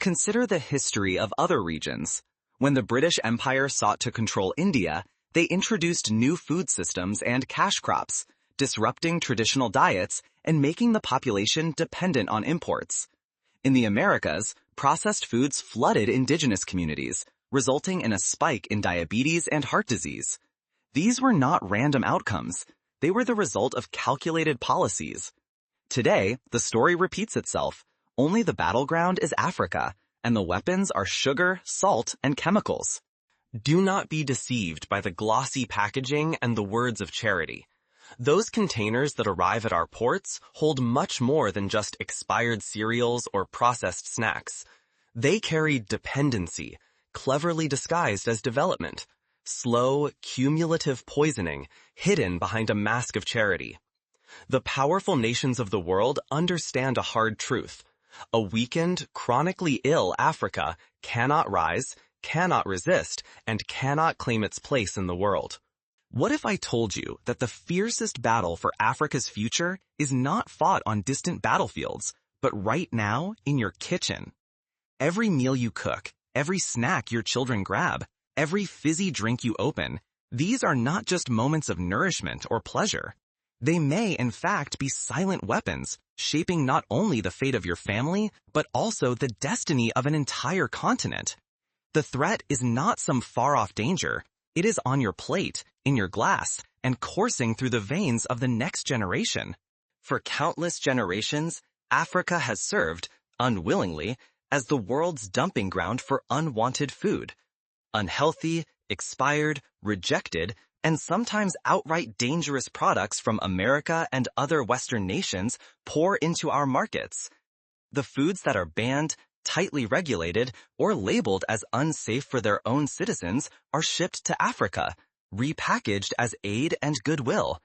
Consider the history of other regions. When the British Empire sought to control India, they introduced new food systems and cash crops, disrupting traditional diets and making the population dependent on imports. In the Americas, processed foods flooded indigenous communities, resulting in a spike in diabetes and heart disease. These were not random outcomes. They were the result of calculated policies. Today, the story repeats itself. Only the battleground is Africa, and the weapons are sugar, salt, and chemicals. Do not be deceived by the glossy packaging and the words of charity. Those containers that arrive at our ports hold much more than just expired cereals or processed snacks. They carry dependency, cleverly disguised as development, slow, cumulative poisoning hidden behind a mask of charity. The powerful nations of the world understand a hard truth. A weakened, chronically ill Africa cannot rise, cannot resist, and cannot claim its place in the world. What if I told you that the fiercest battle for Africa's future is not fought on distant battlefields, but right now in your kitchen? Every meal you cook, every snack your children grab, every fizzy drink you open, these are not just moments of nourishment or pleasure. They may, in fact, be silent weapons, shaping not only the fate of your family, but also the destiny of an entire continent. The threat is not some far-off danger. It is on your plate, in your glass, and coursing through the veins of the next generation. For countless generations, Africa has served, unwillingly, as the world's dumping ground for unwanted food. Unhealthy, expired, rejected, and sometimes outright dangerous products from America and other Western nations pour into our markets. The foods that are banned, tightly regulated, or labeled as unsafe for their own citizens are shipped to Africa, repackaged as aid and goodwill.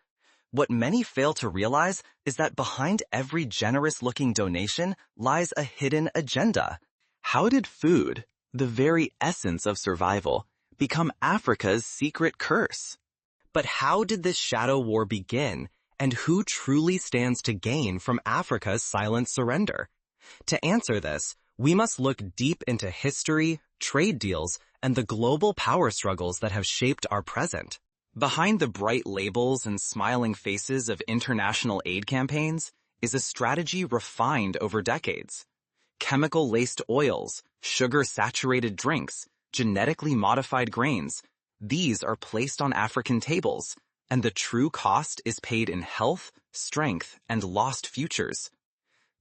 What many fail to realize is that behind every generous-looking donation lies a hidden agenda. How did food, the very essence of survival, become Africa's secret curse? But how did this shadow war begin, and who truly stands to gain from Africa's silent surrender? To answer this, we must look deep into history, trade deals, and the global power struggles that have shaped our present. Behind the bright labels and smiling faces of international aid campaigns is a strategy refined over decades. Chemical-laced oils, sugar-saturated drinks, genetically modified grains, these are placed on African tables, and the true cost is paid in health, strength, and lost futures.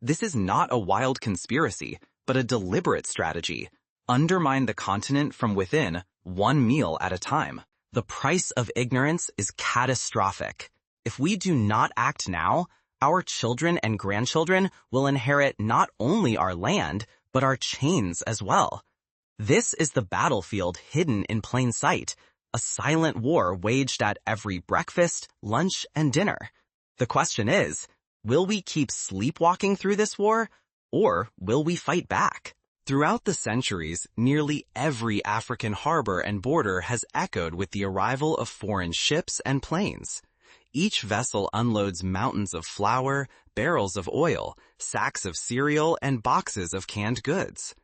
This is not a wild conspiracy, but a deliberate strategy. Undermine the continent from within, one meal at a time. The price of ignorance is catastrophic. If we do not act now, our children and grandchildren will inherit not only our land, but our chains as well. This is the battlefield hidden in plain sight, a silent war waged at every breakfast, lunch, and dinner. The question is, will we keep sleepwalking through this war, or will we fight back? Throughout the centuries, nearly every African harbor and border has echoed with the arrival of foreign ships and planes. Each vessel unloads mountains of flour, barrels of oil, sacks of cereal, and boxes of canned goods.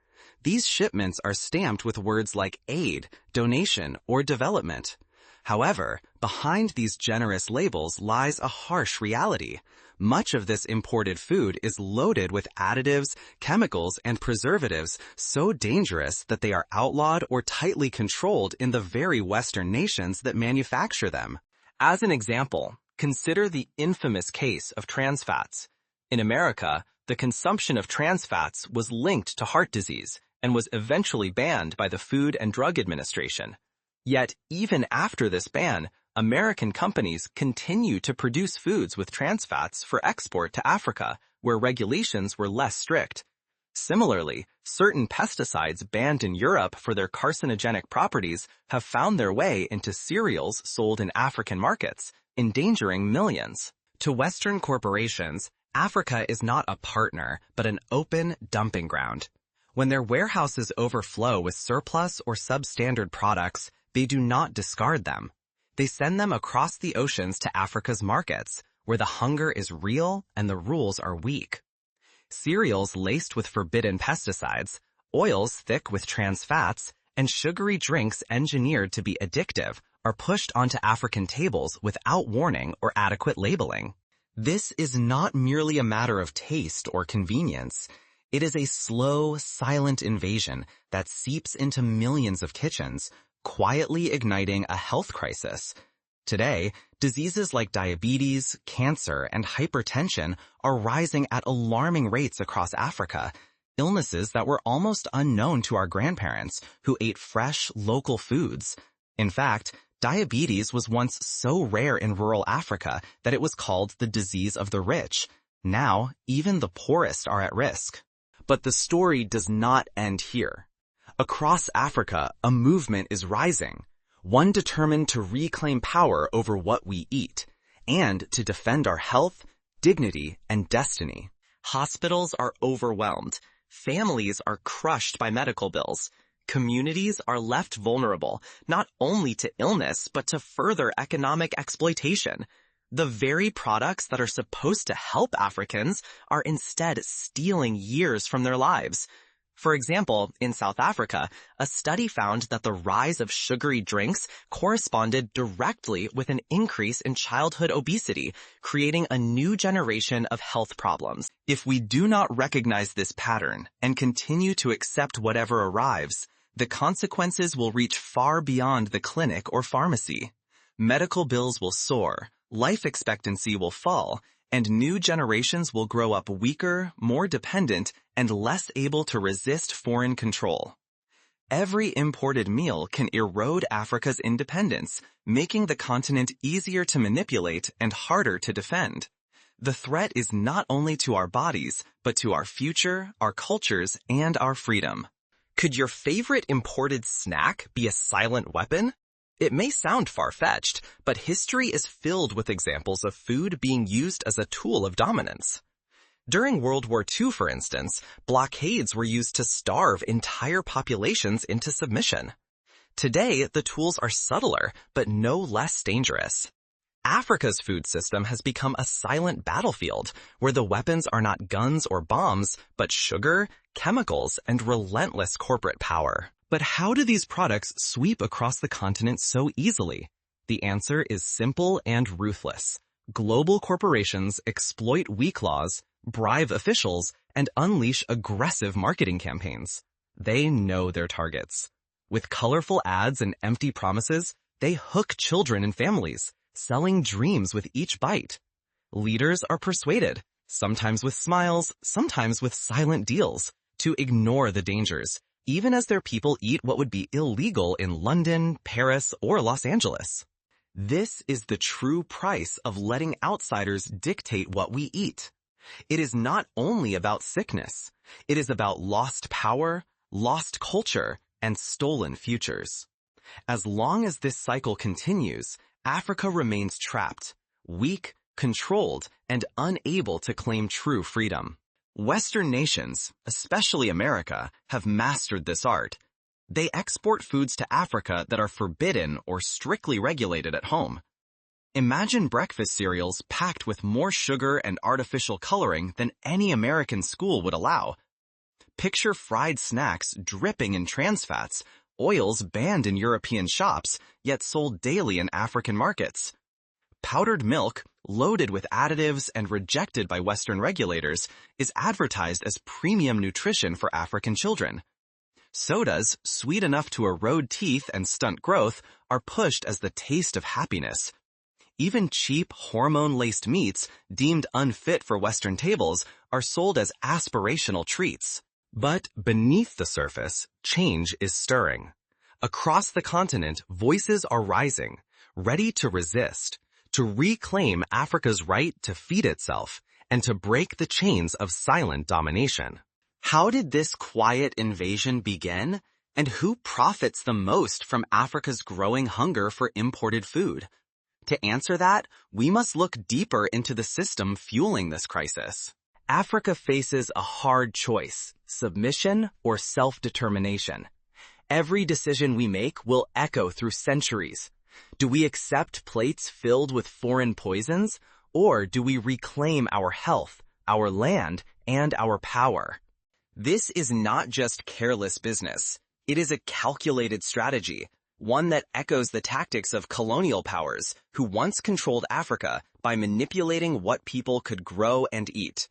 These shipments are stamped with words like aid, donation, or development. However, behind these generous labels lies a harsh reality. Much of this imported food is loaded with additives, chemicals, and preservatives so dangerous that they are outlawed or tightly controlled in the very Western nations that manufacture them. As an example, consider the infamous case of trans fats. In America, the consumption of trans fats was linked to heart disease and was eventually banned by the Food and Drug Administration. Yet, even after this ban, American companies continue to produce foods with trans fats for export to Africa, where regulations were less strict. Similarly, certain pesticides banned in Europe for their carcinogenic properties have found their way into cereals sold in African markets, endangering millions. To Western corporations, Africa is not a partner, but an open dumping ground. When their warehouses overflow with surplus or substandard products, they do not discard them. They send them across the oceans to Africa's markets, where the hunger is real and the rules are weak. Cereals laced with forbidden pesticides, Oils thick with trans fats and sugary drinks engineered to be addictive are pushed onto African tables without warning or adequate labeling. This is not merely a matter of taste or convenience. It is a slow, silent invasion that seeps into millions of kitchens, quietly igniting a health crisis. Today, diseases like diabetes, cancer, and hypertension are rising at alarming rates across Africa, illnesses that were almost unknown to our grandparents who ate fresh, local foods. In fact, diabetes was once so rare in rural Africa that it was called the disease of the rich. Now, even the poorest are at risk. But the story does not end here. Across Africa, a movement is rising, one determined to reclaim power over what we eat, and to defend our health, dignity, and destiny. Hospitals are overwhelmed. Families are crushed by medical bills. Communities are left vulnerable, not only to illness, but to further economic exploitation. The very products that are supposed to help Africans are instead stealing years from their lives. For example, in South Africa, a study found that the rise of sugary drinks corresponded directly with an increase in childhood obesity, creating a new generation of health problems. If we do not recognize this pattern and continue to accept whatever arrives, the consequences will reach far beyond the clinic or pharmacy. Medical bills will soar, life expectancy will fall, and new generations will grow up weaker, more dependent, and less able to resist foreign control. Every imported meal can erode Africa's independence, making the continent easier to manipulate and harder to defend. The threat is not only to our bodies, but to our future, our cultures, and our freedom. Could your favorite imported snack be a silent weapon? It may sound far-fetched, but history is filled with examples of food being used as a tool of dominance. During World War II, for instance, blockades were used to starve entire populations into submission. Today, the tools are subtler, but no less dangerous. Africa's food system has become a silent battlefield, where the weapons are not guns or bombs, but sugar, chemicals, and relentless corporate power. But how do these products sweep across the continent so easily? The answer is simple and ruthless. Global corporations exploit weak laws, bribe officials, and unleash aggressive marketing campaigns. They know their targets. With colorful ads and empty promises, they hook children and families, selling dreams with each bite. Leaders are persuaded, sometimes with smiles, sometimes with silent deals, to ignore the dangers, even as their people eat what would be illegal in London, Paris, or Los Angeles. This is the true price of letting outsiders dictate what we eat. It is not only about sickness. It is about lost power, lost culture, and stolen futures. As long as this cycle continues, Africa remains trapped, weak, controlled, and unable to claim true freedom. Western nations, especially America, have mastered this art. They export foods to Africa that are forbidden or strictly regulated at home. Imagine breakfast cereals packed with more sugar and artificial coloring than any American school would allow. Picture fried snacks dripping in trans fats, oils banned in European shops, yet sold daily in African markets. Powdered milk, loaded with additives and rejected by Western regulators, is advertised as premium nutrition for African children. Sodas, sweet enough to erode teeth and stunt growth, are pushed as the taste of happiness. Even cheap, hormone-laced meats, deemed unfit for Western tables, are sold as aspirational treats. But beneath the surface, change is stirring. Across the continent, voices are rising, ready to resist, to reclaim Africa's right to feed itself, and to break the chains of silent domination. How did this quiet invasion begin, and who profits the most from Africa's growing hunger for imported food? To answer that, we must look deeper into the system fueling this crisis. Africa faces a hard choice: submission or self-determination. Every decision we make will echo through centuries. Do we accept plates filled with foreign poisons, or do we reclaim our health, our land, and our power? This is not just careless business. It is a calculated strategy, one that echoes the tactics of colonial powers who once controlled Africa by manipulating what people could grow and eat.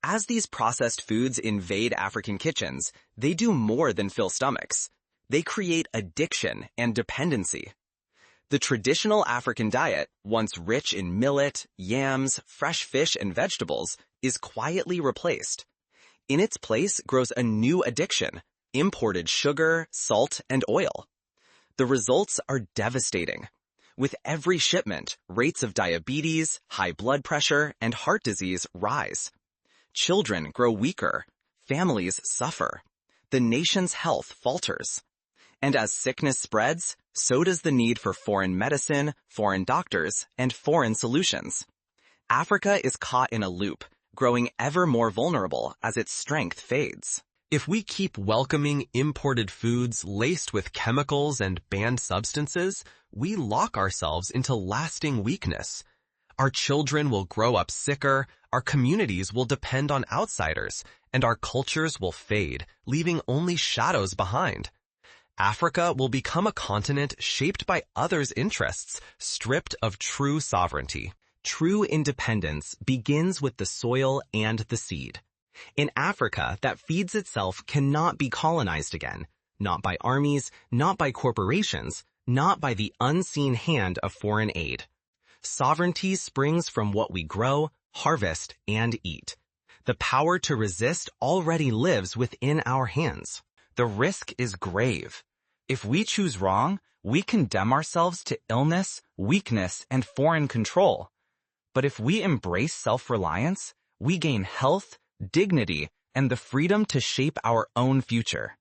As these processed foods invade African kitchens, they do more than fill stomachs. They create addiction and dependency. The traditional African diet, once rich in millet, yams, fresh fish, and vegetables, is quietly replaced. In its place grows a new addiction: imported sugar, salt, and oil. The results are devastating. With every shipment, rates of diabetes, high blood pressure, and heart disease rise. Children grow weaker. Families suffer. The nation's health falters. And as sickness spreads, so does the need for foreign medicine, foreign doctors, and foreign solutions. Africa is caught in a loop, growing ever more vulnerable as its strength fades. If we keep welcoming imported foods laced with chemicals and banned substances, we lock ourselves into lasting weakness. Our children will grow up sicker, our communities will depend on outsiders, and our cultures will fade, leaving only shadows behind. Africa will become a continent shaped by others' interests, stripped of true sovereignty. True independence begins with the soil and the seed. In Africa that feeds itself cannot be colonized again, not by armies, not by corporations, not by the unseen hand of foreign aid. Sovereignty springs from what we grow, harvest, and eat. The power to resist already lives within our hands. The risk is grave. If we choose wrong, we condemn ourselves to illness, weakness, and foreign control. But if we embrace self-reliance, we gain health, dignity, and the freedom to shape our own future.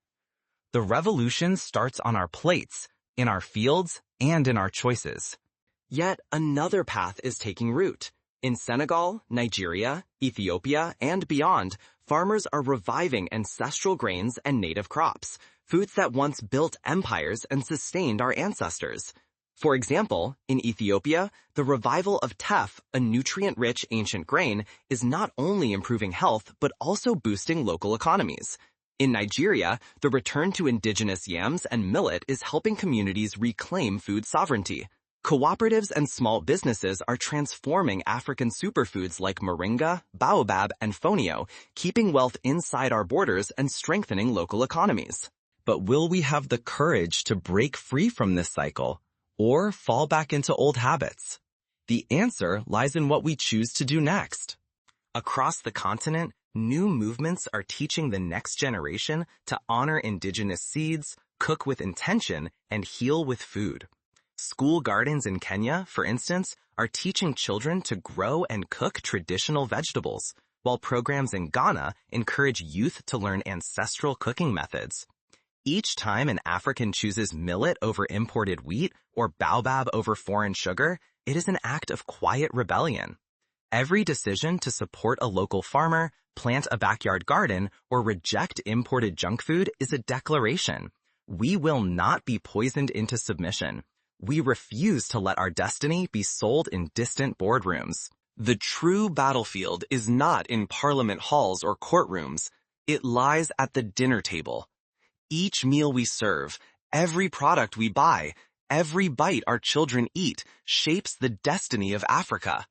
The revolution starts on our plates, in our fields, and in our choices. Yet another path is taking root. In Senegal, Nigeria, Ethiopia, and beyond, farmers are reviving ancestral grains and native crops, foods that once built empires and sustained our ancestors. For example, in Ethiopia, the revival of teff, a nutrient-rich ancient grain, is not only improving health but also boosting local economies. In Nigeria, the return to indigenous yams and millet is helping communities reclaim food sovereignty. Cooperatives and small businesses are transforming African superfoods like moringa, baobab, and fonio, keeping wealth inside our borders and strengthening local economies. But will we have the courage to break free from this cycle, or fall back into old habits? The answer lies in what we choose to do next. Across the continent, new movements are teaching the next generation to honor indigenous seeds, cook with intention, and heal with food. School gardens in Kenya, for instance, are teaching children to grow and cook traditional vegetables, while programs in Ghana encourage youth to learn ancestral cooking methods. Each time an African chooses millet over imported wheat or baobab over foreign sugar, it is an act of quiet rebellion. Every decision to support a local farmer, plant a backyard garden, or reject imported junk food is a declaration. We will not be poisoned into submission. We refuse to let our destiny be sold in distant boardrooms. The true battlefield is not in parliament halls or courtrooms. It lies at the dinner table. Each meal we serve, every product we buy, every bite our children eat shapes the destiny of Africa.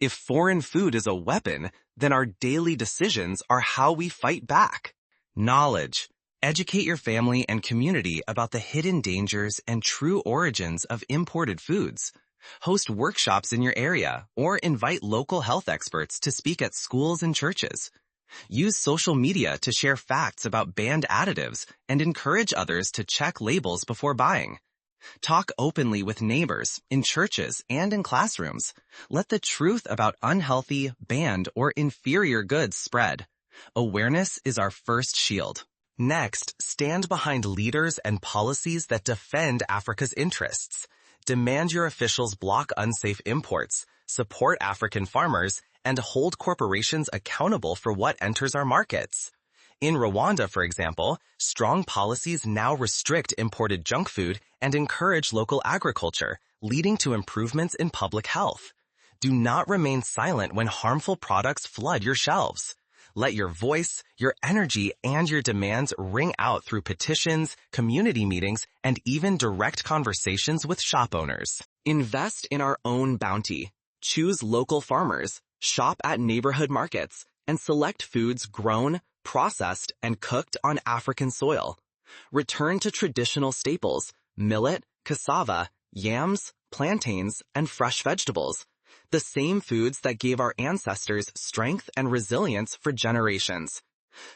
If foreign food is a weapon, then our daily decisions are how we fight back. Knowledge. Educate your family and community about the hidden dangers and true origins of imported foods. Host workshops in your area or invite local health experts to speak at schools and churches. Use social media to share facts about banned additives and encourage others to check labels before buying. Talk openly with neighbors, in churches, and in classrooms. Let the truth about unhealthy, banned, or inferior goods spread. Awareness is our first shield. Next, stand behind leaders and policies that defend Africa's interests. Demand your officials block unsafe imports, support African farmers, and hold corporations accountable for what enters our markets. In Rwanda, for example, strong policies now restrict imported junk food and encourage local agriculture, leading to improvements in public health. Do not remain silent when harmful products flood your shelves. Let your voice, your energy, and your demands ring out through petitions, community meetings, and even direct conversations with shop owners. Invest in our own bounty. Choose local farmers, shop at neighborhood markets, and select foods grown, processed, and cooked on African soil. Return to traditional staples, millet, cassava, yams, plantains, and fresh vegetables. The same foods that gave our ancestors strength and resilience for generations.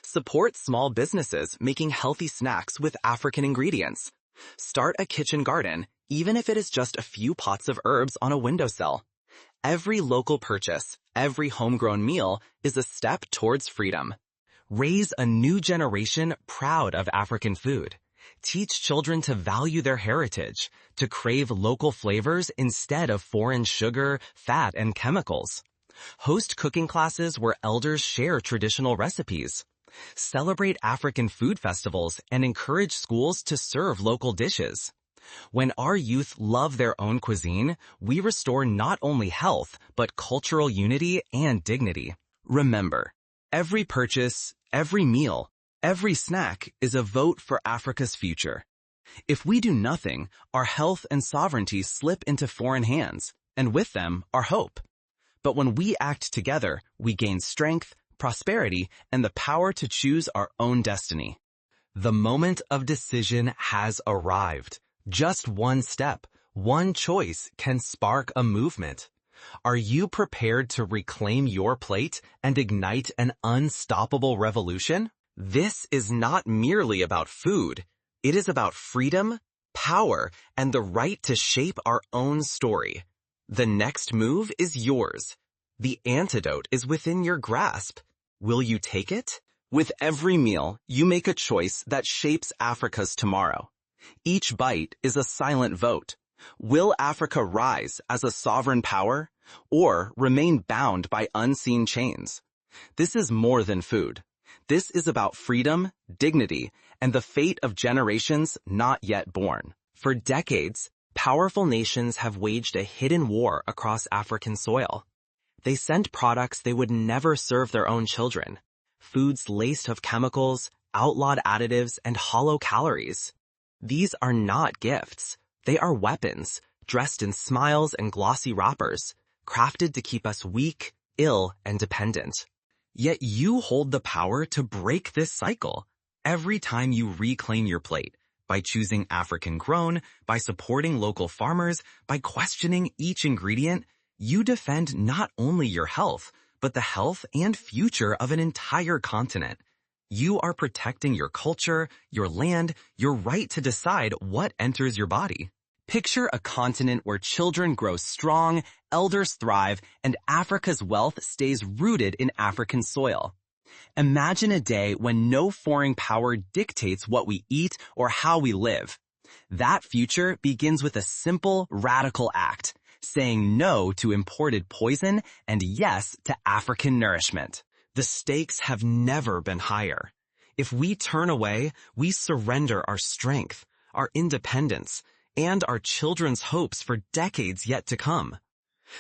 Support small businesses making healthy snacks with African ingredients. Start a kitchen garden, even if it is just a few pots of herbs on a windowsill. Every local purchase, every homegrown meal is a step towards freedom. Raise a new generation proud of African food. Teach children to value their heritage, to crave local flavors instead of foreign sugar, fat, and chemicals. Host cooking classes where elders share traditional recipes. Celebrate African food festivals and encourage schools to serve local dishes. When our youth love their own cuisine, we restore not only health, but cultural unity and dignity. Remember, every purchase, every meal, every snack is a vote for Africa's future. If we do nothing, our health and sovereignty slip into foreign hands, and with them, our hope. But when we act together, we gain strength, prosperity, and the power to choose our own destiny. The moment of decision has arrived. Just one step, one choice can spark a movement. Are you prepared to reclaim your plate and ignite an unstoppable revolution? This is not merely about food. It is about freedom, power, and the right to shape our own story. The next move is yours. The antidote is within your grasp. Will you take it? With every meal, you make a choice that shapes Africa's tomorrow. Each bite is a silent vote. Will Africa rise as a sovereign power or remain bound by unseen chains? This is more than food. This is about freedom, dignity, and the fate of generations not yet born. For decades, powerful nations have waged a hidden war across African soil. They sent products they would never serve their own children. Foods laced with chemicals, outlawed additives, and hollow calories. These are not gifts. They are weapons, dressed in smiles and glossy wrappers, crafted to keep us weak, ill, and dependent. Yet you hold the power to break this cycle every time you reclaim your plate, by choosing African-grown, by supporting local farmers, by questioning each ingredient. You defend not only your health, but the health and future of an entire continent. You are protecting your culture, your land, your right to decide what enters your body. Picture a continent where children grow strong, elders thrive, and Africa's wealth stays rooted in African soil. Imagine a day when no foreign power dictates what we eat or how we live. That future begins with a simple, radical act, saying no to imported poison and yes to African nourishment. The stakes have never been higher. If we turn away, we surrender our strength, our independence, and our children's hopes for decades yet to come.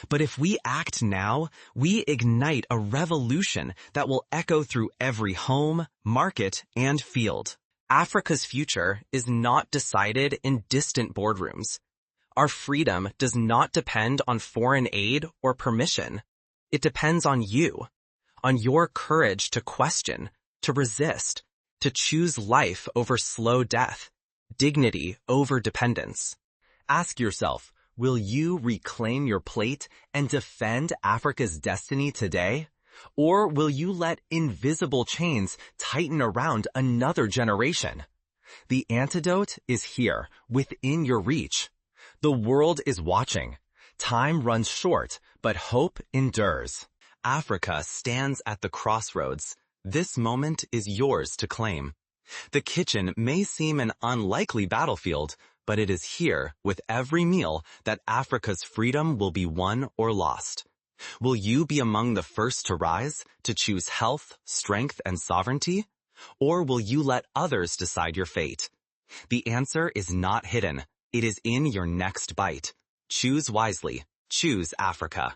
But if we act now, we ignite a revolution that will echo through every home, market, and field. Africa's future is not decided in distant boardrooms. Our freedom does not depend on foreign aid or permission. It depends on you. On your courage to question, to resist, to choose life over slow death, dignity over dependence. Ask yourself, will you reclaim your plate and defend Africa's destiny today? Or will you let invisible chains tighten around another generation? The antidote is here, within your reach. The world is watching. Time runs short, but hope endures. Africa stands at the crossroads. This moment is yours to claim. The kitchen may seem an unlikely battlefield, but it is here, with every meal, that Africa's freedom will be won or lost. Will you be among the first to rise, to choose health, strength, and sovereignty? Or will you let others decide your fate? The answer is not hidden. It is in your next bite. Choose wisely. Choose Africa.